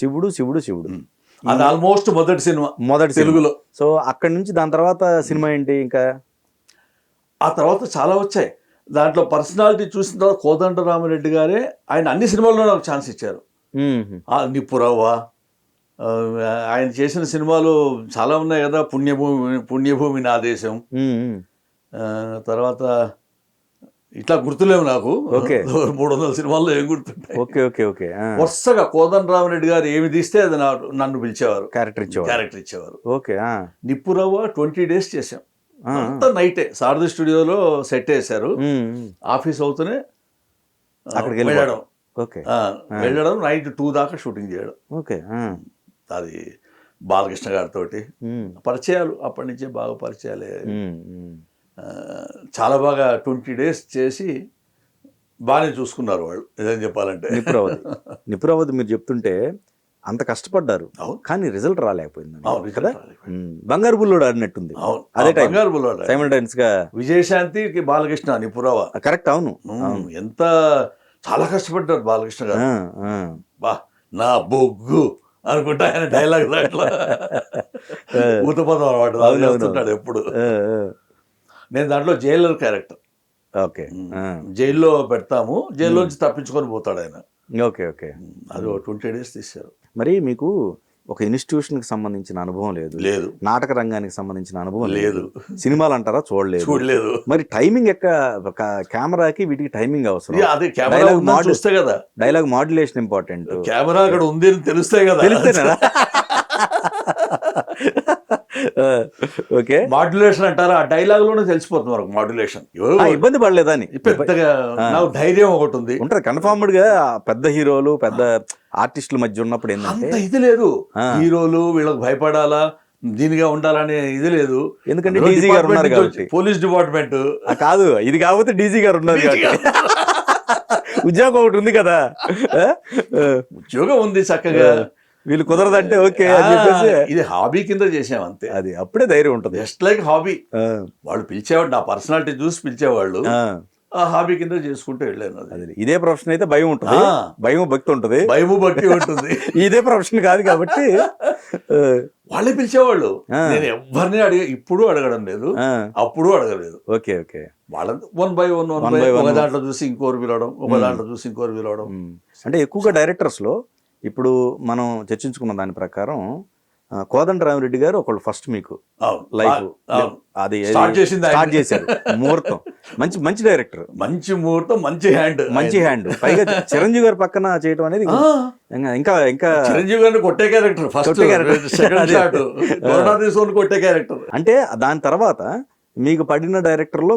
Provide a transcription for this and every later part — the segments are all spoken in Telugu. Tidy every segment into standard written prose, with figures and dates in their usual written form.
శివుడు శివుడు శివుడు అది ఆల్మోస్ట్ మొదటి సినిమా మొదటి తెలుగులో. సో అక్కడి నుంచి దాని తర్వాత సినిమా ఏంటి ఇంకా? ఆ తర్వాత చాలా వచ్చాయి. దాంట్లో పర్సనాలిటీ చూసిన తర్వాత కోదండరామిరెడ్డి గారే ఆయన అన్ని సినిమాల్లో నాకు ఛాన్స్ ఇచ్చారు. నిప్పురవ్వ, ఆయన చేసిన సినిమాలు చాలా ఉన్నాయి కదా, పుణ్యభూమి నా దేశం, తర్వాత ఇట్లా గుర్తులేవు నాకు. 300 సినిమాల్లో ఏం గుర్తుంటాయి. వరుసగా కోదండరామిరెడ్డి గారు ఏమి తీస్తే అది నన్ను పిలిచేవారు, క్యారెక్టర్ ఇచ్చేవారు. నిప్పురవ్వ 20 days చేశాం, అంతా నైటే. సారథి స్టూడియోలో సెట్ వేశారు, ఆఫీస్ అవుతూనే అక్కడికి వెళ్ళడం నైట్ 2 దాకా షూటింగ్ చేయడం. అది బాలకృష్ణ గారితో పరిచయాలు, అప్పటి నుంచే బాగా పరిచయాలే. చాలా బాగా 20 days చేసి బాగానే చూసుకున్నారు వాళ్ళు, ఏదైనా చెప్పాలంటే. నిపురవతి మీరు చెప్తుంటే అంత కష్టపడ్డారు, కానీ రిజల్ట్ రాలేకపోయింది కదా. బంగారు బుల్లోడు ఆడినట్టుంది అదే టైం. బంగారు బుల్లోడు సైమల్టైన్స్ గా విజయశాంతికి బాలకృష్ణ, నిపురవ. కరెక్ట్, అవును. ఎంత చాలా కష్టపడ్డారు బాలకృష్ణ గారు. బా నా బొగ్గు అనుకుంటా ఆయన డైలాగ్ అట్లా ఊతపదం అలవాటు ఎప్పుడు. నేను దాంట్లో జైలర్ క్యారెక్టర్. జైల్లో పెడతాము, జైల్లోంచి తప్పించుకొని పోతాడు ఆయన. అది 20 days తీశారు. మరి మీకు ఒక ఇన్స్టిట్యూషన్ కి సంబంధించిన అనుభవం లేదు, నాటక రంగానికి సంబంధించిన అనుభవం లేదు, సినిమాలు అంటారా చూడలేదు. మరి టైమింగ్ కెమెరాకి వీటికి టైమింగ్ అవసరం. చూస్తే కదా, డైలాగ్ మాడ్యులేషన్ ఇంపార్టెంట్. కెమెరా అక్కడ ఉంది అని తెలిస్తే కదా, ఓకే. మాడ్యులేషన్ అంటారా, ఆ డైలాగ్ లోనే తెలిసిపోతుంది వరకు మాడ్యులేషన్. ఇబ్బంది పడలేదని పెద్దగా నాకు ధైర్యం ఒకటి ఉంది, ఉంటది కన్ఫర్మ్డ్ గా. పెద్ద హీరోలు పెద్ద ఆర్టిస్టుల మధ్య ఉన్నప్పుడు ఏంటంటే ఇది లేదు, హీరోలు వీళ్ళకి భయపడాలా దీనిగా ఉండాలనే ఇది లేదు. ఎందుకంటే డీజీ గారు ఉన్నారు కాబట్టి, పోలీస్ డిపార్ట్మెంట్ కాదు ఇది, కాకపోతే డీజీ గారు ఉన్నారు కాబట్టి ఉద్యోగం ఒకటి ఉంది కదా, ఉద్యోగం ఉంది చక్కగా. వీళ్ళు కుదరదంటే ఓకే, ఇది హాబీ కింద చేసాం అంతే. అది అప్పుడే ధైర్యం ఉంటుంది, జస్ట్ లైక్ హాబీ. వాళ్ళు పిలిచేవాడు, నా పర్సనాలిటీ చూసి పిలిచేవాళ్ళు, ఆ హాబీ కింద చేసుకుంటూ వెళ్ళాను. అది ఇదే ప్రొఫెషన్ అయితే భయం ఉంటుంది, భయం భక్తి ఉంటుంది, ఇదే ప్రొఫెషన్ కాదు కాబట్టి వాళ్ళే పిలిచేవాళ్ళు. నేను ఎవరిని ఇప్పుడు అడగడం లేదు, అప్పుడు అడగలేదు. వాళ్ళ 1 by 1 ఒక దాంట్లో చూసి ఇంకోరు పిలవడం, ఒక దాంట్లో చూసి ఇంకోరు పిలవడం. అంటే ఎక్కువగా డైరెక్టర్స్ లో ఇప్పుడు మనం చర్చించుకున్న దాని ప్రకారం కోదండరామిరెడ్డి గారు ఒకళ్ళు ఫస్ట్ మీకు లైఫ్ అది స్టార్ట్ చేశారు. ముహూర్తం మంచి డైరెక్టర్, మంచి ముహూర్తం, మంచి హ్యాండ్. పైగా చిరంజీవి గారి పక్కన చేయడం అనేది ఇంకా చిరంజీవి గారిని కొట్టే క్యారెక్టర్, ఫస్ట్ కొట్టే క్యారెక్టర్. అంటే దాని తర్వాత మీకు పడిన డైరెక్టర్ లో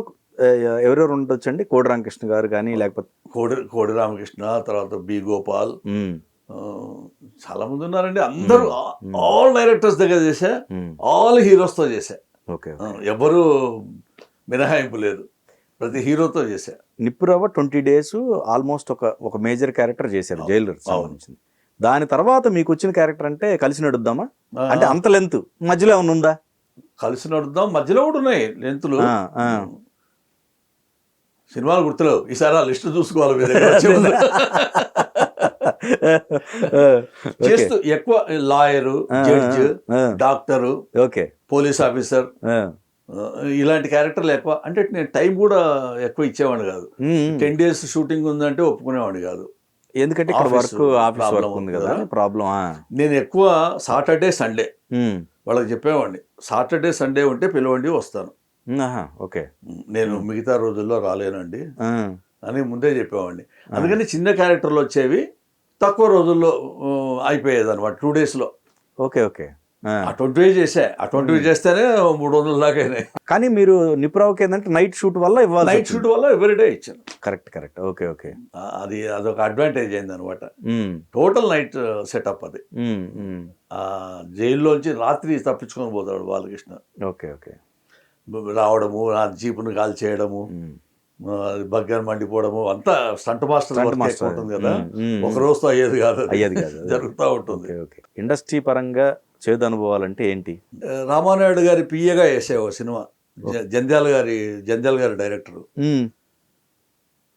ఎవరెవరు ఉండొచ్చు అండి? కోడి రామకృష్ణ గారు కానీ, లేకపోతే కోడి రామకృష్ణ, తర్వాత బి గోపాల్, చాలా మంది ఉన్నారండి. అందరూ ఆల్ డైరెక్టర్స్ దగ్గర చేశా, ఆల్ హీరోస్ తో చేశా. ఎవరు మినహాయింపు లేదు, ప్రతి హీరోతో చేశా. నిప్పురవ్వ 20 days ఆల్మోస్ట్ ఒక మేజర్ క్యారెక్టర్ చేశారు, జైలర్ సంబంధించింది. దాని తర్వాత మీకు వచ్చిన క్యారెక్టర్ అంటే కలిసి నడుద్దామా, అంటే అంత లెంత్ మధ్యలో ఏమైనా ఉందా? కలిసి నడుద్దాం మధ్యలో కూడా ఉన్నాయి లెంతులు, సినిమాలు గుర్తులేవు. ఈసారి ఆ లిస్ట్ చూసుకోవాలి మీరు. చేస్తూ ఎక్కువ lawyer, judge, doctor, police officer, ఇలాంటి క్యారెక్టర్లు ఎక్కువ. అంటే నేను టైం కూడా ఎక్కువ ఇచ్చేవాడిని కాదు. 10 days షూటింగ్ ఉందంటే ఒప్పుకునేవాడిని కాదు, ఎందుకంటే ప్రాబ్లం. నేను ఎక్కువ సాటర్డే సండే వాళ్ళకి చెప్పేవాడిని, సాటర్డే సండే ఉంటే పిలవండి వస్తాను, నేను మిగతా రోజుల్లో రాలేనండి అని ముందే చెప్పేవాడిని. అందుకని చిన్న క్యారెక్టర్లు వచ్చేవి, తక్కువ రోజుల్లో అయిపోయేది అనమాట, 2 days లో. ఆ 20 చేసా, ఆ 20 చేస్తేనే 300 దాకా అయినాయి. కానీ మీరు నిపురావుకి ఏంటంటే నైట్ షూట్ వల్ల ఇవ్వాలి, నైట్ షూట్ వల్ల ఎవ్రీడే ఇచ్చాను. కరెక్ట్. అది అదొక అడ్వాంటేజ్ అయింది అనమాట. టోటల్ నైట్ సెటప్ అది. జైల్లోంచి రాత్రి తప్పించుకొని పోతాడు బాలకృష్ణ. రావడము, ఆ జీపును కాల్ చేయడము, బగ్గర్ మండిపోవడము, అంతా స్టంట్ మాస్టర్ ఉంటుంది కదా. ఒక రోజుతో అయ్యేది కాదు, జరుగుతూ ఉంటుంది. ఇండస్ట్రీ పరంగా చేదు అనుభవాలంటే ఏంటి? రామానాయుడు గారి పిఏగా వేసావు సినిమా, జంధ్యాల గారి డైరెక్టరు.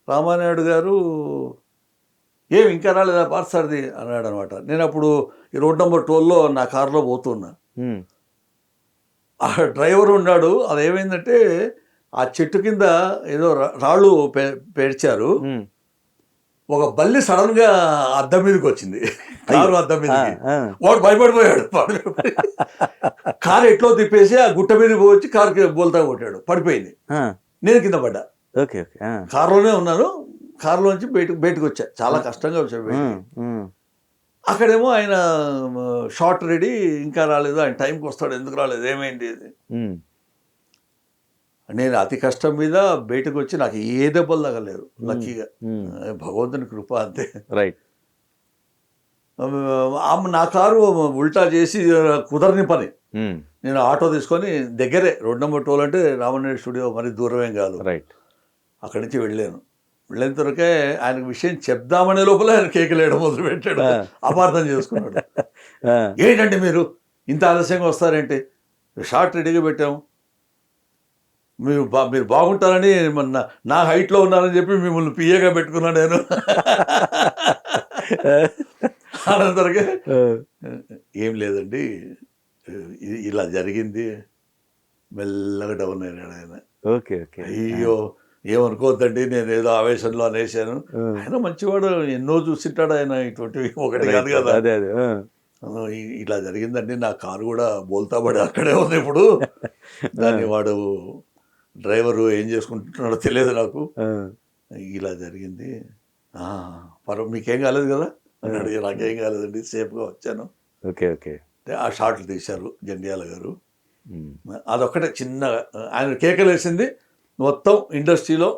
రామానాయుడు గారు ఏమి ఇంకా రాలేదా పార్సారథి అన్నాడు అనమాట. నేను అప్పుడు ఈ రోడ్ నెంబర్ 12లో నా కారులో పోతున్నా. ఆ డ్రైవర్ ఉన్నాడు. అదేమైందంటే ఆ చెట్టు కింద ఏదో రాళ్ళు పేర్చారు. ఒక బల్లి సడన్ గా అద్దం మీదకి వచ్చింది, కారు అద్దం మీదకి. వాడు భయపడిపోయాడు. కారు ఎట్లో తిప్పేసి ఆ గుట్ట మీదకి వచ్చి కారుకి బోల్తా కొట్టాడు, పడిపోయింది. నేను కింద పడ్డా. కారులోనే ఉన్నాను, కారులోంచి బయటకు వచ్చా, చాలా కష్టంగా వచ్చాడు బయటకి. అక్కడేమో ఆయన షార్ట్ రెడీ, ఇంకా రాలేదు, ఆయన టైంకి వస్తాడు, ఎందుకు రాలేదు, ఏమైంది ఇది. నేను అతి కష్టం మీద బయటకు వచ్చి నాకు ఏ దెబ్బలు తగలేదు లక్కీగా, భగవంతుని కృప అంతే. రైట్. నా కారు ఉల్టా చేసి కుదరని పని. నేను ఆటో తీసుకొని దగ్గరే, రోడ్ నెంబర్ 12 అంటే రామనాయుడు స్టూడియో మరి దూరమేం కాదు. రైట్. అక్కడి నుంచి వెళ్ళిన తరకే ఆయనకు విషయం చెప్దామనే లోపల ఆయన కేకలేయడం మొదలు పెట్టాడు. అపార్థం చేసుకున్నాడు. ఏంటంటే మీరు ఇంత ఆలస్యంగా వస్తారేంటి, షార్ట్ రెడీగా పెట్టాము, మీరు బాగుంటారని నా హైట్లో ఉన్నారని చెప్పి మిమ్మల్ని పిఏగా పెట్టుకున్నా నేను అనంతరకే ఏం లేదండి ఇలా జరిగింది, మెల్లగా డౌన్ అయినాడు ఆయన. Okay okay. అయ్యో ఏమనుకోవద్దండి, నేను ఏదో ఆవేశంలో అనేసాను. ఆయన మంచివాడు, ఎన్నో చూసింటాడు ఆయన, ఇటువంటివి ఒకటి కాదు కదా. ఇలా జరిగిందండి, నా కారు కూడా బోల్తా పడి అక్కడే ఉంది ఇప్పుడు, దాన్ని వాడు డ్రైవరు ఏం చేసుకుంటున్నాడో తెలియదు నాకు, ఇలా జరిగింది. మీకేం కాలేదు కదా అన్నాడు. నాకేం కాలేదండి, సేఫ్గా వచ్చాను. Okay okay. ఆ షాట్లు తీశారు జంధ్యాల గారు. అదొక్కటే చిన్న, ఆయన కేకలేసింది మొత్తం ఇండస్ట్రీలో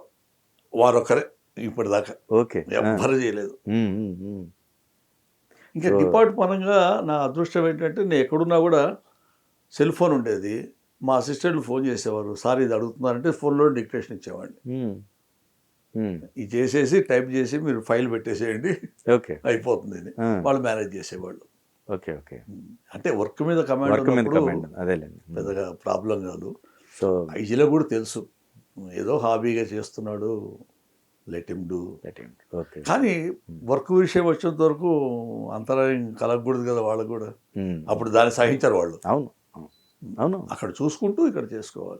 వారొక్కరే ఇప్పటిదాకా. ఓకే. ఎవ్వరు చేయలేదు. ఇంకా డిపార్ట్ పరంగా నా అదృష్టం ఏంటంటే, నేను ఎక్కడున్నా కూడా సెల్ ఫోన్ ఉండేది. మా అసిస్టెంట్లు ఫోన్ చేసేవారు, సార్ ఇది అడుగుతున్నారంటే ఫోన్లో డిక్టేషన్ ఇచ్చేవాడిని. ఇది చేసేసి టైప్ చేసి మీరు ఫైల్ పెట్టేసేయండి, ఓకే అయిపోతుంది అని వాళ్ళు మేనేజ్ చేసేవాళ్ళు. Okay okay. అంటే వర్క్ మీద కమాండ్ పెద్దగా ప్రాబ్లం కాదు. సో ఈజీలో కూడా తెలుసు, ఏదో హాబీగా చేస్తున్నాడు, లెట్ హిమ్ డూ. కానీ వర్క్ విషయం వచ్చేంత వరకు అంతరాయం కలగకూడదు కదా వాళ్ళకు కూడా. అప్పుడు దాన్ని సహించారు వాళ్ళు. అవును అవును. అక్కడ చూసుకుంటూ ఇక్కడ చేసుకోవాలి.